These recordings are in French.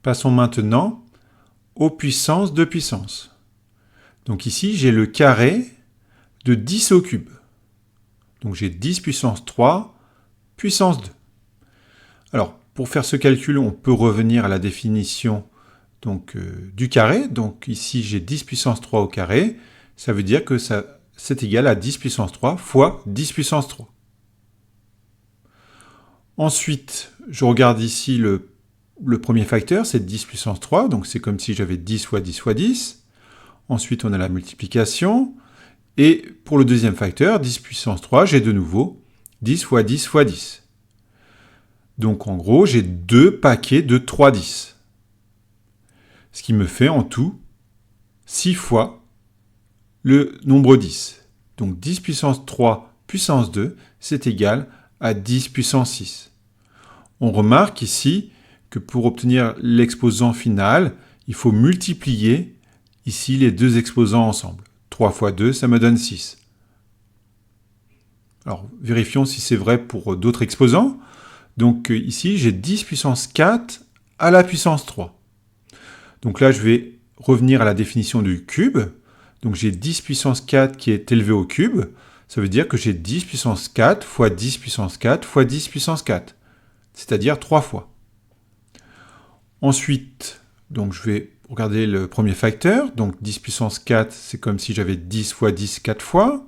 Passons maintenant aux puissances de puissance. Donc ici, j'ai le carré de 10 au cube. Donc j'ai 10 puissance 3 puissance 2. Alors, pour faire ce calcul, on peut revenir à la définition du carré. Donc ici, j'ai 10 puissance 3 au carré. Ça veut dire que c'est égal à 10 puissance 3 fois 10 puissance 3. Ensuite, je regarde ici le premier facteur, c'est 10 puissance 3. Donc c'est comme si j'avais 10 fois 10 fois 10. Ensuite, on a la multiplication. Et pour le deuxième facteur, 10 puissance 3, j'ai de nouveau 10 fois 10 fois 10. Donc en gros, j'ai 2 paquets de 3 10. Ce qui me fait en tout 6 fois le nombre 10. Donc 10 puissance 3 puissance 2, c'est égal à 10 puissance 6. On remarque ici que pour obtenir l'exposant final, il faut multiplier ici les deux exposants ensemble. 3 fois 2, ça me donne 6. Alors, vérifions si c'est vrai pour d'autres exposants. Donc ici, j'ai 10 puissance 4 à la puissance 3. Donc là, je vais revenir à la définition du cube. Donc j'ai 10 puissance 4 qui est élevé au cube. Ça veut dire que j'ai 10 puissance 4 fois 10 puissance 4 fois 10 puissance 4. C'est-à-dire 3 fois. Ensuite, donc je vais regarder le premier facteur. Donc 10 puissance 4, c'est comme si j'avais 10 fois 10 4 fois.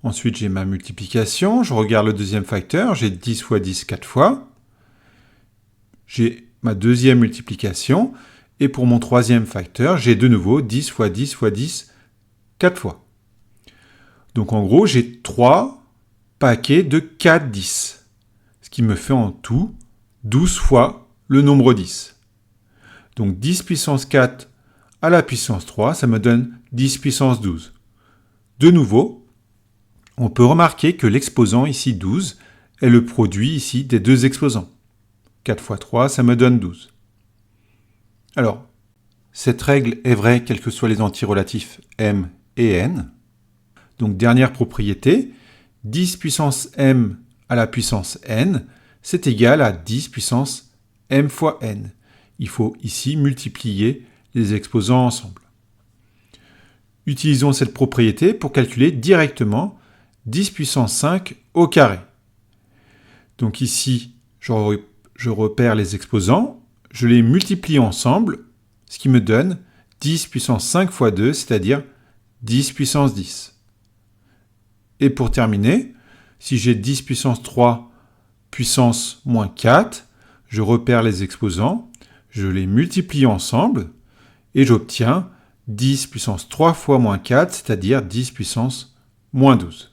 Ensuite, j'ai ma multiplication. Je regarde le deuxième facteur. J'ai 10 fois 10 4 fois. J'ai ma deuxième multiplication. Et pour mon troisième facteur, j'ai de nouveau 10 fois 10 fois 10 4 fois. Donc en gros, j'ai 3 paquets de 4 10. Ce qui me fait en tout 12 fois le nombre 10. Donc 10 puissance 4 à la puissance 3, ça me donne 10 puissance 12. De nouveau, on peut remarquer que l'exposant ici 12 est le produit ici des deux exposants. 4 fois 3, ça me donne 12. Alors, cette règle est vraie quels que soient les antirelatifs m et n. Donc, dernière propriété, 10 puissance m à la puissance n, c'est égal à 10 puissance m fois n. Il faut ici multiplier les exposants ensemble. Utilisons cette propriété pour calculer directement 10 puissance 5 au carré. Donc ici, je repère les exposants, je les multiplie ensemble, ce qui me donne 10 puissance 5 fois 2, c'est-à-dire 10 puissance 10. Et pour terminer, si j'ai 10 puissance 3 puissance moins 4, je repère les exposants, je les multiplie ensemble, et j'obtiens 10 puissance 3 fois moins 4, c'est-à-dire 10 puissance moins 12.